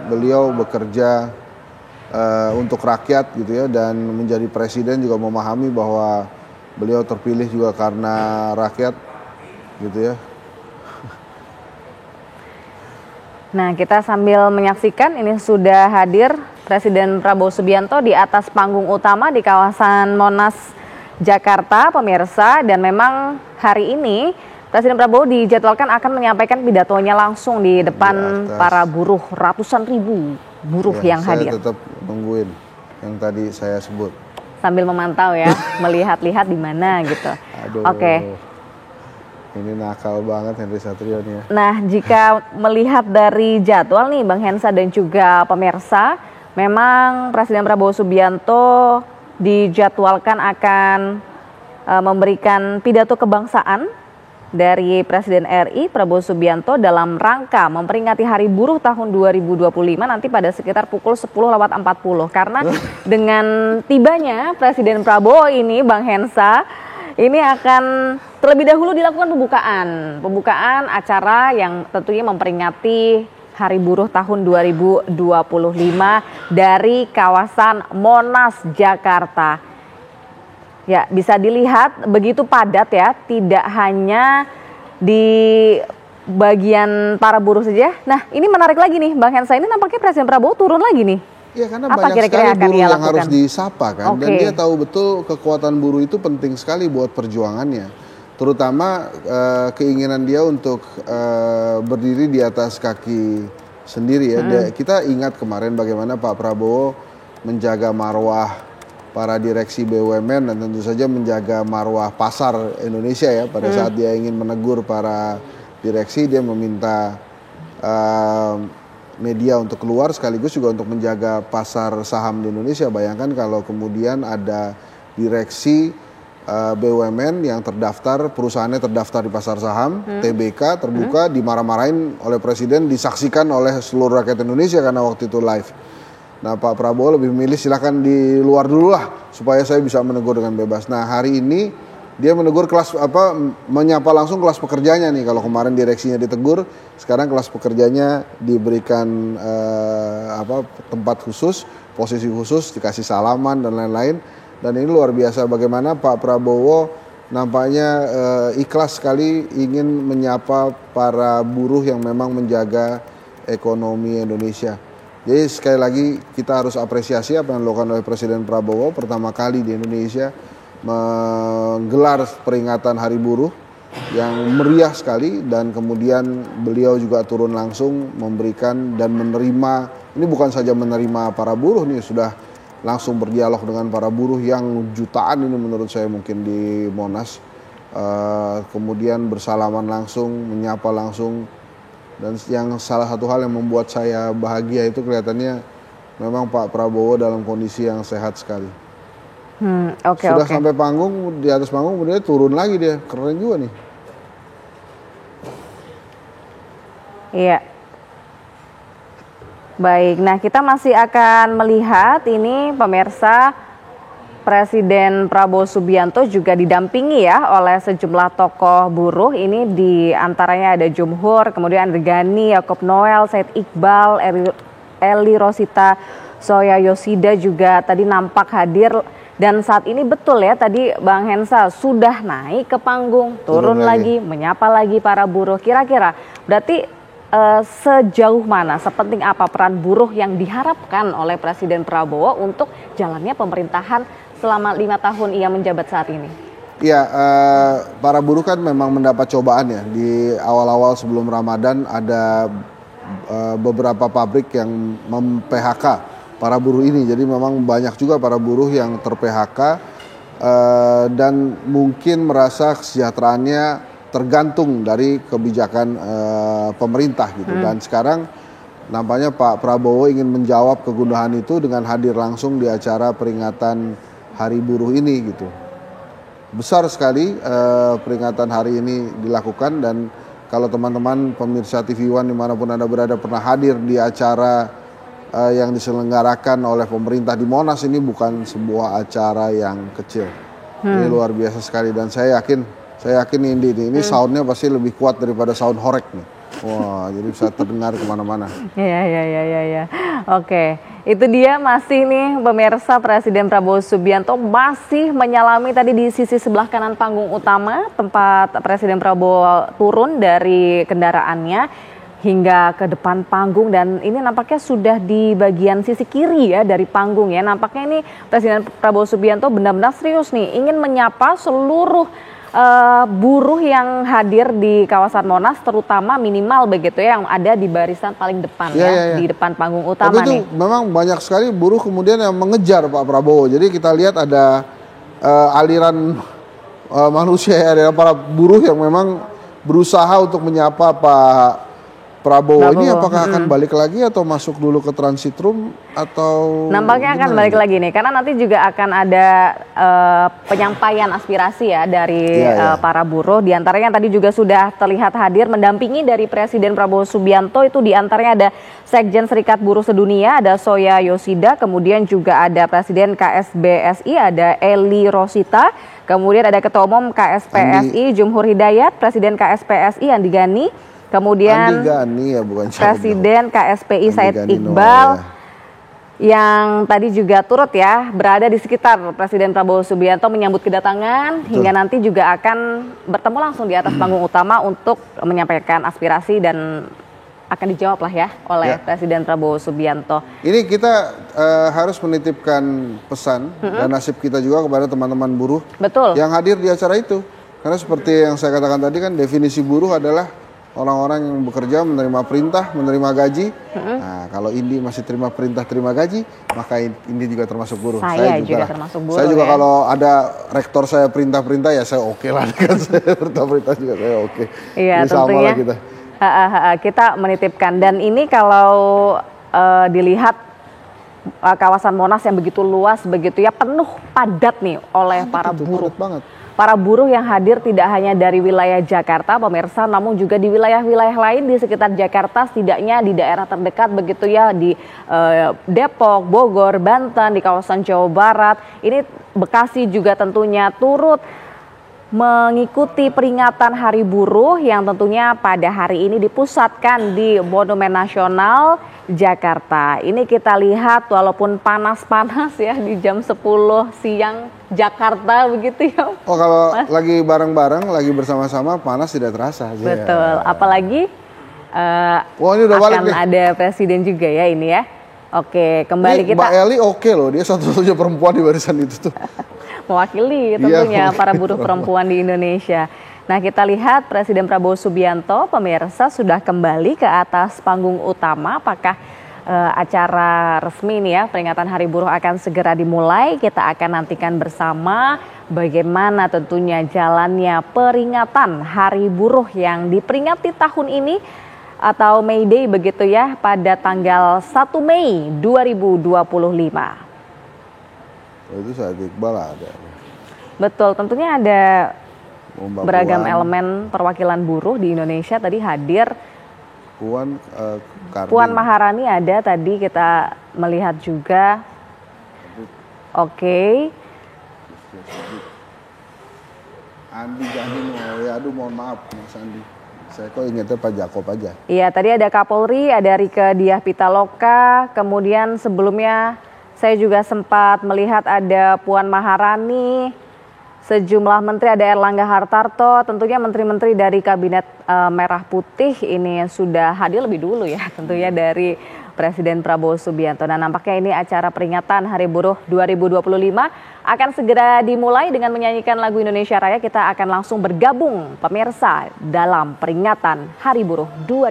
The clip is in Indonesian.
beliau bekerja untuk rakyat gitu ya, dan menjadi presiden juga memahami bahwa beliau terpilih juga karena rakyat gitu ya. Nah, kita sambil menyaksikan ini sudah hadir Presiden Prabowo Subianto di atas panggung utama di kawasan Monas, Jakarta, pemirsa. Dan memang hari ini Presiden Prabowo dijadwalkan akan menyampaikan pidatonya langsung di depan para buruh, ratusan ribu buruh yang hadir. Saya tetap nungguin yang tadi saya sebut. Sambil memantau ya, melihat-lihat di mana gitu. Aduh. Oke. Ini nakal banget Henry Satrio nih ya. Nah, jika melihat dari jadwal nih Bang Hensa dan juga pemirsa, memang Presiden Prabowo Subianto dijadwalkan akan memberikan pidato kebangsaan dari Presiden RI Prabowo Subianto dalam rangka memperingati Hari Buruh tahun 2025 nanti pada sekitar pukul 10.40. Karena dengan tibanya Presiden Prabowo ini Bang Hensa, ini akan terlebih dahulu dilakukan pembukaan acara yang tentunya memperingati Hari Buruh tahun 2025 dari kawasan Monas, Jakarta. Ya, bisa dilihat begitu padat ya, tidak hanya di bagian para buruh saja. Nah, ini menarik lagi nih Bang Hensa, ini nampaknya Presiden Prabowo turun lagi nih. Ya, karena banyak sekali buruh yang harus disapa kan. Dan dia tahu betul kekuatan buruh itu penting sekali buat perjuangannya. Terutama keinginan dia untuk berdiri di atas kaki sendiri ya. Kita ingat kemarin bagaimana Pak Prabowo menjaga marwah para direksi BUMN dan tentu saja menjaga marwah pasar Indonesia ya. Pada saat dia ingin menegur para direksi, dia meminta media untuk keluar sekaligus juga untuk menjaga pasar saham di Indonesia. Bayangkan kalau kemudian ada direksi BUMN yang terdaftar, perusahaannya terdaftar di pasar saham, TBK terbuka, dimarah-marahin oleh presiden, disaksikan oleh seluruh rakyat Indonesia karena waktu itu live. Nah, Pak Prabowo lebih memilih silakan di luar dulu lah supaya saya bisa menegur dengan bebas. Nah, hari ini dia menegur menyapa langsung kelas pekerjanya nih. Kalau kemarin direksinya ditegur, sekarang kelas pekerjanya diberikan tempat khusus, posisi khusus, dikasih salaman dan lain-lain. Dan ini luar biasa bagaimana Pak Prabowo nampaknya ikhlas sekali ingin menyapa para buruh yang memang menjaga ekonomi Indonesia. Jadi sekali lagi kita harus apresiasi apa yang dilakukan oleh Presiden Prabowo pertama kali di Indonesia menggelar peringatan Hari Buruh yang meriah sekali, dan kemudian beliau juga turun langsung memberikan dan menerima, ini bukan saja menerima para buruh nih, sudah langsung berdialog dengan para buruh yang jutaan ini menurut saya mungkin di Monas, kemudian bersalaman langsung, menyapa langsung, dan yang salah satu hal yang membuat saya bahagia itu kelihatannya memang Pak Prabowo dalam kondisi yang sehat sekali. Sudah sampai panggung, di atas panggung kemudian turun lagi dia, keren juga nih. Iya. Baik, nah kita masih akan melihat ini pemirsa, Presiden Prabowo Subianto juga didampingi ya oleh sejumlah tokoh buruh. Ini di antaranya ada Jumhur, kemudian ada Gani, Yaakob Noel, Said Iqbal, Eli Rosita Soya Yosida juga tadi nampak hadir. Dan saat ini betul ya tadi Bang Hensa sudah naik ke panggung, turun lagi, menyapa lagi para buruh. Kira-kira berarti sejauh mana, sepenting apa peran buruh yang diharapkan oleh Presiden Prabowo untuk jalannya pemerintahan selama 5 tahun ia menjabat saat ini? Ya, para buruh kan memang mendapat cobaan ya. Di awal-awal sebelum Ramadan ada beberapa pabrik yang mem-PHK para buruh ini. Jadi memang banyak juga para buruh yang ter-PHK dan mungkin merasa kesejahteraannya tergantung dari kebijakan pemerintah gitu. Dan sekarang nampaknya Pak Prabowo ingin menjawab kegundahan itu dengan hadir langsung di acara peringatan Hari Buruh ini gitu. Besar sekali peringatan hari ini dilakukan, dan kalau teman-teman pemirsa TV One dimanapun Anda berada pernah hadir di acara yang diselenggarakan oleh pemerintah di Monas, ini bukan sebuah acara yang kecil. Ini luar biasa sekali, dan saya yakin ini soundnya pasti lebih kuat daripada sound horeg nih. Wah, jadi bisa terdengar kemana-mana. Iya. Oke, itu dia masih nih pemirsa, Presiden Prabowo Subianto masih menyalami tadi di sisi sebelah kanan panggung utama tempat Presiden Prabowo turun dari kendaraannya hingga ke depan panggung, dan ini nampaknya sudah di bagian sisi kiri ya dari panggung ya. Nampaknya ini Presiden Prabowo Subianto benar-benar serius nih ingin menyapa seluruh buruh yang hadir di kawasan Monas, terutama minimal begitu ya yang ada di barisan paling depan di depan panggung utama. Tapi itu memang banyak sekali buruh kemudian yang mengejar Pak Prabowo. Jadi kita lihat ada aliran manusia, ada para buruh yang memang berusaha untuk menyapa Pak Prabowo. Ini apakah akan balik lagi atau masuk dulu ke transit room atau nampaknya akan balik lagi nih, karena nanti juga akan ada penyampaian aspirasi ya dari para buruh. Di antaranya tadi juga sudah terlihat hadir mendampingi dari Presiden Prabowo Subianto, itu di antaranya ada Sekjen Serikat Buruh Sedunia, ada Soya Yoshida, kemudian juga ada Presiden KSBSI, ada Eli Rosita, kemudian ada Ketua Umum KSPSI Jumhur Hidayat, Presiden KSPSI Andi Gani, kemudian Presiden KSPI Said Iqbal yang tadi juga turut ya berada di sekitar Presiden Prabowo Subianto menyambut kedatangan. Hingga nanti juga akan bertemu langsung di atas panggung utama untuk menyampaikan aspirasi dan akan dijawab lah ya oleh Presiden Prabowo Subianto. Ini kita harus menitipkan pesan dan nasib kita juga kepada teman-teman buruh yang hadir di acara itu. Karena seperti yang saya katakan tadi kan, definisi buruh adalah orang-orang yang bekerja menerima perintah, menerima gaji. Nah, kalau Indi masih terima perintah, terima gaji, maka Indi juga termasuk buruh. Saya juga termasuk buruh. Saya juga kalau ada rektor saya perintah-perintah ya saya oke lah dengan saya perintah-perintah juga saya oke. Iya, tentunya kita menitipkan. Dan ini kalau dilihat kawasan Monas yang begitu luas begitu ya, penuh padat nih oleh para buruh. Para buruh yang hadir tidak hanya dari wilayah Jakarta pemirsa, namun juga di wilayah-wilayah lain di sekitar Jakarta, setidaknya di daerah terdekat begitu ya, di Depok, Bogor, Banten, di kawasan Jawa Barat. Ini Bekasi juga tentunya turut mengikuti peringatan Hari Buruh yang tentunya pada hari ini dipusatkan di Monumen Nasional Jakarta. Ini kita lihat walaupun panas-panas ya di jam 10 siang Jakarta begitu ya. Oh, kalau lagi bareng-bareng, lagi bersama-sama panas tidak terasa. Betul, apalagi wah, ini udah balik akan ada presiden juga ya ini ya. Oke, kembali ini Mbak Eli oke loh, dia satu-satunya perempuan di barisan itu tuh. Mewakili tentunya para buruh perempuan di Indonesia. Nah, kita lihat Presiden Prabowo Subianto pemirsa sudah kembali ke atas panggung utama. Apakah acara resmi nih ya peringatan Hari Buruh akan segera dimulai? Kita akan nantikan bersama bagaimana tentunya jalannya peringatan Hari Buruh yang diperingati tahun ini atau May Day begitu ya, pada tanggal 1 Mei 2025. Itu Said Iqbal ada. Betul, tentunya ada beragam elemen perwakilan buruh di Indonesia tadi hadir. Puan Maharani ada tadi kita melihat juga. Oke. Andi Gani, aduh mohon maaf Mas Andi. Saya kok ingatnya Pak Jakob aja. Iya, tadi ada Kapolri, ada Rieke Diah Pitaloka, kemudian sebelumnya saya juga sempat melihat ada Puan Maharani, sejumlah menteri, ada Erlangga Hartarto, tentunya menteri-menteri dari Kabinet Merah Putih ini sudah hadir lebih dulu ya tentunya dari Presiden Prabowo Subianto. Dan nampaknya ini acara peringatan Hari Buruh 2025 akan segera dimulai dengan menyanyikan lagu Indonesia Raya. Kita akan langsung bergabung pemirsa dalam peringatan Hari Buruh 2025.